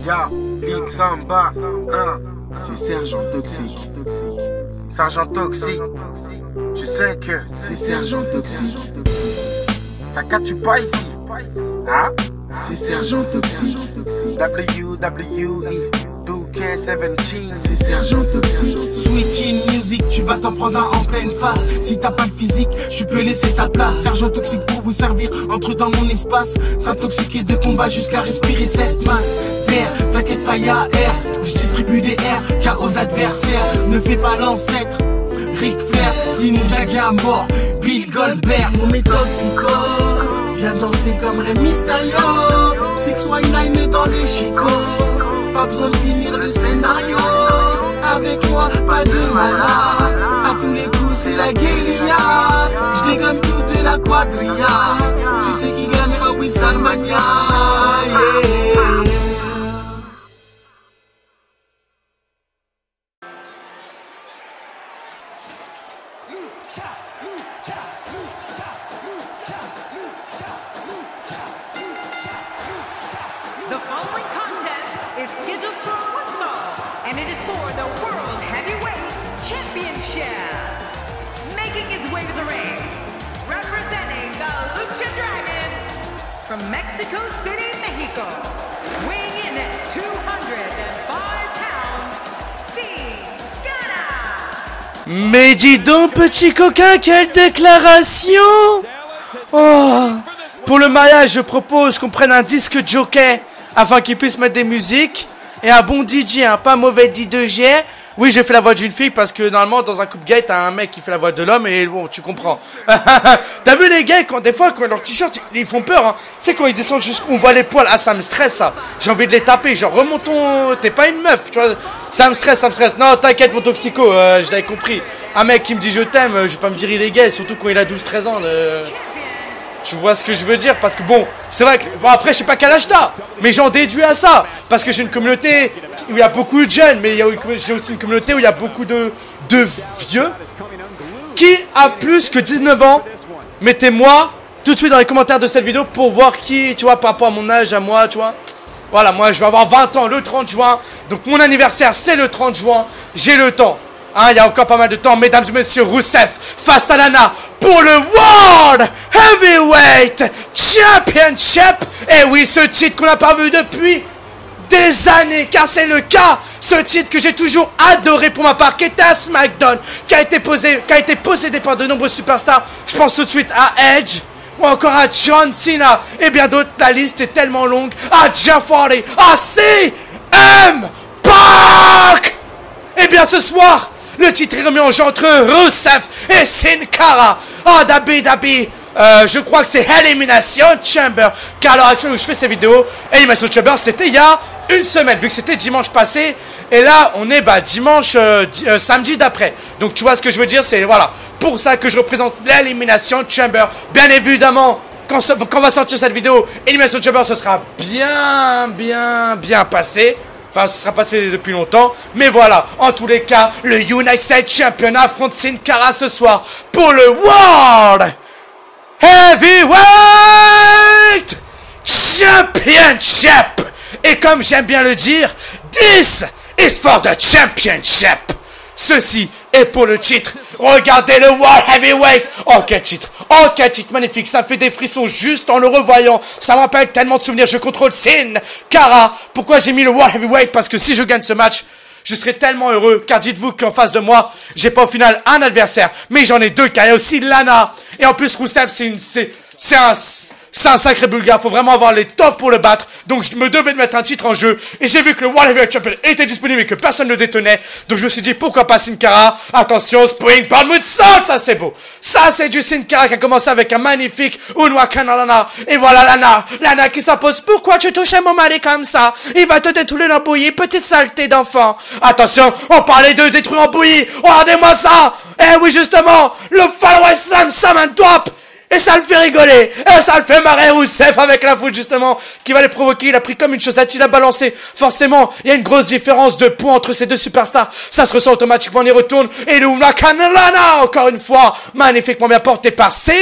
Ya, Link Samba, hein. C'est Sergent Toxique. Sergent Toxique. Tu sais que C'est Sergent Toxique. ça catch pas ici. Hein? C'est Sergent Toxique. WWE 2K17. C'est Sergent Toxique. Switching music, tu vas t'en prendre un en pleine face. Si t'as pas le physique, tu peux laisser ta place. Sergent Toxique pour vous servir, entre dans mon espace. T'intoxiqué de combat jusqu'à respirer cette masse d'air. T'inquiète pas, y'a air. Je distribue des airs, cas aux adversaires. Ne fais pas l'ancêtre. Ric Flair, sinon Jaggy à mort. Bill Goldberg, mon méthode psycho. Viens danser comme Rey Mysterio. 619 dans les chicots. Pas besoin de finir le scénario. Avec moi, pas de malade. À tous les coups, c'est la guérilla. Je dégomme toute la quadrilla. Tu sais qui gagnera, oui, Salmania. Yeah. The following contest is scheduled for one fall, and it is for the World Heavyweight Championship. Making his way to the ring, representing the Lucha Dragons from Mexico City, Mexico, weighing in at 205 pounds, Cien. Mais dis donc, petit coquin, quelle déclaration! Oh! Pour le mariage, je propose qu'on prenne un disque jockey afin qu'il puisse mettre des musiques et un bon DJ, un pas mauvais DJ. Oui, je fais la voix d'une fille parce que normalement dans un couple gay t'as un mec qui fait la voix de l'homme et bon, tu comprends. T'as vu les gays des fois quand leurs t-shirts ils font peur, hein. C'est quand ils descendent jusqu'on voit les poils, ah ça me stresse ça. J'ai envie de les taper, genre remontons, t'es pas une meuf, tu vois. Ça me stresse. Non, t'inquiète mon toxico, je l'avais compris. Un mec qui me dit je t'aime, je vais pas me dire il est gay, surtout quand il a 12-13 ans. Tu vois ce que je veux dire? Parce que bon, c'est vrai que... Bon après je sais pas quel âge t'as, mais j'en déduis à ça. Parce que j'ai une communauté où il y a beaucoup de jeunes, mais j'ai aussi une communauté où il y a beaucoup de vieux. Qui a plus que 19 ans? Mettez-moi tout de suite dans les commentaires de cette vidéo pour voir qui, tu vois, par rapport à mon âge, à moi, tu vois. Voilà, moi je vais avoir 20 ans le 30 juin. Donc mon anniversaire c'est le 30 juin. J'ai le temps. Hein, il y a encore pas mal de temps, mesdames et messieurs, Rousseff face à Lana pour le World Heavyweight Championship. Et oui, ce titre qu'on n'a pas vu depuis des années, car c'est le cas. Ce titre que j'ai toujours adoré pour ma part, qui était à SmackDown, qui a été possédé par de nombreux superstars. Je pense tout de suite à Edge, ou encore à John Cena, et bien d'autres. La liste est tellement longue. À Jeff Hardy, à CM Punk. Et bien ce soir, le titre est remis en jeu entre Rusev et Sin Cara. Ah, Dabi. Je crois que c'est Elimination Chamber. Car à l'heure actuelle où je fais ces vidéos, Elimination Chamber c'était il y a une semaine, vu que c'était dimanche passé. Et là, on est dimanche, samedi d'après. Donc tu vois ce que je veux dire, c'est voilà. Pour ça que je représente l'Elimination Chamber. Bien évidemment, quand on va sortir cette vidéo, Elimination Chamber ce sera bien passé. Enfin, ce sera passé depuis longtemps. Mais voilà, en tous les cas, le United States Champion affronte Sin Cara ce soir pour le World Heavyweight Championship. Et comme j'aime bien le dire, this is for the championship. Ceci est pour le titre. Regardez le World Heavyweight. Oh quel titre magnifique. Ça me fait des frissons juste en le revoyant. Ça me rappelle tellement de souvenirs. Je contrôle Sin Cara. Pourquoi j'ai mis le World Heavyweight? Parce que si je gagne ce match, je serai tellement heureux. Car dites-vous qu'en face de moi, j'ai pas au final un adversaire, mais j'en ai deux. Car il y a aussi Lana. Et en plus Rusev c'est un sacré bulgare, faut vraiment avoir les tops pour le battre. Donc je me devais de mettre un titre en jeu. Et j'ai vu que le World Heavyweight Champion était disponible et que personne ne le détenait. Donc je me suis dit pourquoi pas Sin Cara. Attention, Springboard Moonsault, ça c'est beau. Ça c'est du Sin Cara qui a commencé avec un magnifique Unwakana Lana. Et voilà Lana qui s'impose. Pourquoi tu touches mon mari comme ça? Il va te détruire l'embouillie, petite saleté d'enfant. Attention, on parlait de détruire l'embouillie. Regardez-moi ça. Eh oui justement, le Follow Slam Summon Drop. Et ça le fait rigoler. Et ça le fait marrer Rousseff avec la foule justement qui va les provoquer. Il a pris comme une chaussette, il a balancé. Forcément, il y a une grosse différence de points entre ces deux superstars. Ça se ressent automatiquement, on y retourne. Et le Lana, encore une fois, magnifiquement bien porté par Sin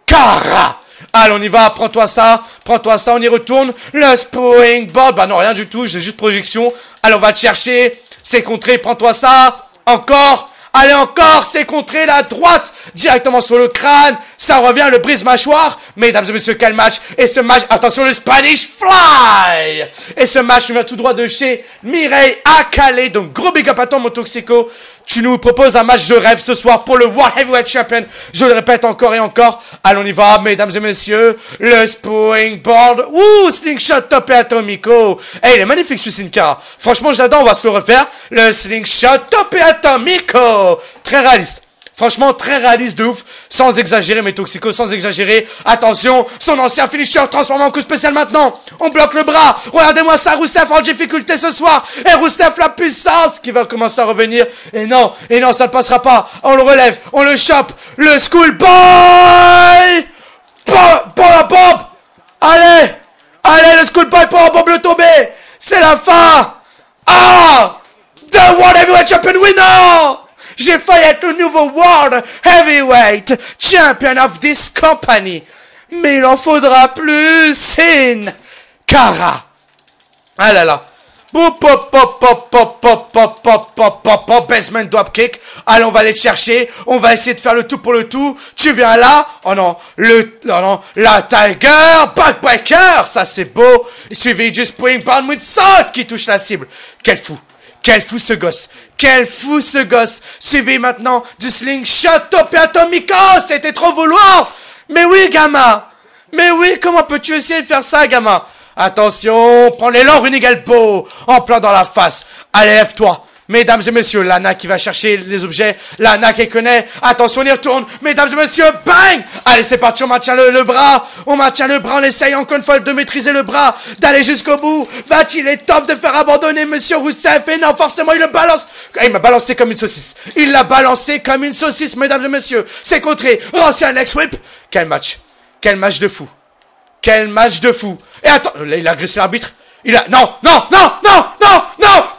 Cara. Allez, on y va, prends-toi ça, on y retourne. Le springboard, bah non, rien du tout, j'ai juste projection. Allez, on va te chercher, c'est contré, prends-toi ça. Encore, allez encore, c'est contré, la droite, directement sur le crâne. Ça revient, le brise-mâchoire. Mesdames et messieurs, quel match. Et ce match, attention, le Spanish Fly. Et ce match nous vient tout droit de chez Mireille Akale. Donc, gros big up à toi, mon Toxico. Tu nous proposes un match de rêve ce soir pour le World Heavyweight Champion. Je le répète encore et encore. Allez, on y va, mesdames et messieurs. Le springboard. Ouh, slingshot top et atomico. Eh, il est magnifique, ce Sin Cara. Franchement, j'adore, on va se le refaire. Le slingshot top et atomico. Très réaliste. Franchement, très réaliste de ouf. Sans exagérer, mes Toxicos, sans exagérer. Attention, son ancien finisher transformé en coup spécial maintenant. On bloque le bras. Regardez-moi ça, Rousseff en difficulté ce soir. Et Rousseff, la puissance qui va commencer à revenir. Et non, ça ne passera pas. On le relève, on le chope. Le schoolboy. Pour la bombe. Allez, le schoolboy pour la bombe, le tomber. C'est la fin. Ah, the World Heavyweight Champion winner. J'ai failli être le nouveau World Heavyweight Champion of this company. Mais il en faudra plus. Sin Cara. Ah là là. Basement dropkick. Allez, on va aller te chercher. On va essayer de faire le tout pour le tout. Tu viens là. Oh non. La Tiger. Backbreaker. Ça, c'est beau. Suivi du Springboard with Salt qui touche la cible. Quel fou. Quel fou ce gosse. Quel fou ce gosse. Suivi maintenant du slingshot top et atomico. C'était trop vouloir. Mais oui, gamin. Mais oui, comment peux-tu essayer de faire ça, gamin? Attention, prends l'élan, running elbow. En plein dans la face. Allez, lève-toi. Mesdames et messieurs, Lana qui va chercher les objets. Lana qui connaît. Attention, on y retourne. Mesdames et messieurs, bang! Allez, c'est parti, on maintient le bras. On maintient le bras, on essaye encore une fois de maîtriser le bras. D'aller jusqu'au bout. Va-t-il être top de faire abandonner monsieur Rousseff? Et non, forcément, il le balance. Il m'a balancé comme une saucisse. Il l'a balancé comme une saucisse, mesdames et messieurs. C'est contré. Ancien Lex Whip. Quel match. Quel match de fou. Quel match de fou. Et attends, là, il a agressé l'arbitre. Non.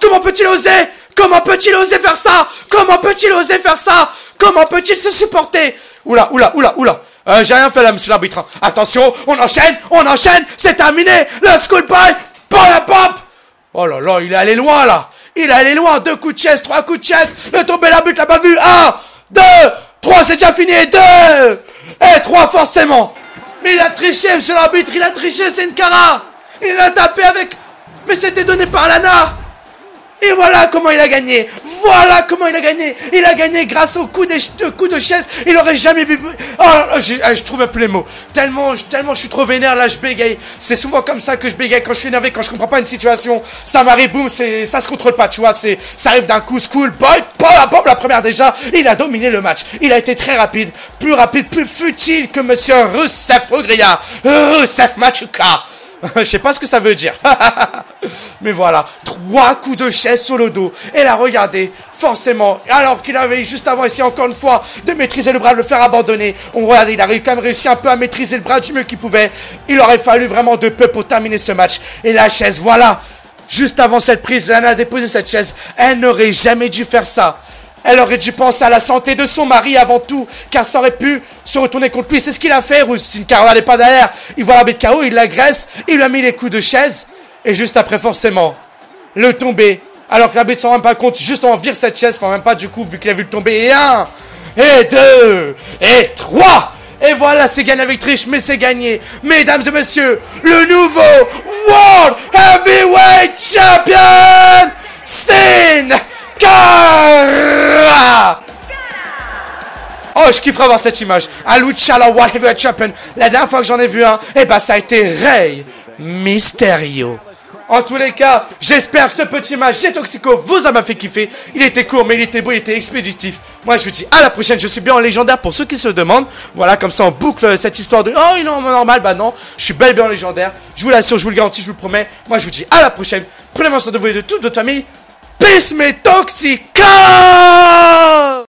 Comment peut-il oser? Comment peut-il oser faire ça? Comment peut-il oser faire ça? Comment peut-il se supporter? Oula. J'ai rien fait là, monsieur l'arbitre. Attention, on enchaîne, c'est terminé. Le schoolboy, pour la pompe. Oh là là, il est allé loin là. Il est allé loin. 2 coups de chaise, 3 coups de chaise. Le tombé l'arbitre l'a pas vu. 1, 2, 3, c'est déjà fini. 2 et 3 forcément. Mais il a triché, monsieur l'arbitre. Il a triché, Sin Cara. Il l'a tapé avec... Mais c'était donné par Lana. Et voilà comment il a gagné. Il a gagné grâce au coup de chaise. Il aurait jamais pu... Oh, je trouve plus les mots. Tellement je suis trop vénère là, je bégaye. C'est souvent comme ça que je bégaye quand je suis énervé, quand je comprends pas une situation. Ça m'arrive, boum, ça se contrôle pas, tu vois. Ça arrive d'un coup, school boy, la première déjà. Il a dominé le match. Il a été très rapide, plus futile que monsieur Rousseff Ogria. Rousseff Machuca. Je sais pas ce que ça veut dire. Mais voilà, 3 coups de chaise sur le dos. Et là, regardez, forcément, alors qu'il avait juste avant essayé encore une fois de maîtriser le bras, de le faire abandonner. Regardez, il a quand même réussi un peu à maîtriser le bras du mieux qu'il pouvait. Il aurait fallu vraiment de peu pour terminer ce match. Et la chaise, voilà. Juste avant cette prise, Lana a déposé cette chaise. Elle n'aurait jamais dû faire ça. Elle aurait dû penser à la santé de son mari avant tout, car ça aurait pu se retourner contre lui. C'est ce qu'il a fait, Sin Cara n'est pas derrière. Il voit l'arbitre KO, il l'agresse, il lui a mis les coups de chaise. Et juste après, forcément, le tomber. Alors que l'arbitre s'en rend même pas compte, juste on vire cette chaise, enfin même pas du coup, vu qu'il a vu le tomber. Et 1, et 2, et 3. Et voilà, c'est gagné avec triche, mais c'est gagné. Mesdames et messieurs, le nouveau World Heavyweight Champion, Sin Cara. Oh, je kifferais voir cette image. Un Lucha, la World Heavyweight Champion. La dernière fois que j'en ai vu un, ça a été Rey Mysterio. En tous les cas, j'espère que ce petit match chez Toxico vous a fait kiffer. Il était court, mais il était beau, il était expéditif. Moi, je vous dis à la prochaine. Je suis bien en légendaire pour ceux qui se le demandent. Voilà, comme ça, on boucle cette histoire de... Oh, il est en normal. Bah non, je suis bel et bien en légendaire. Je vous l'assure, je vous le garantis, je vous le promets. Moi, je vous dis à la prochaine. Prenez soin de vous et de toute votre famille. Peace, mes Toxico!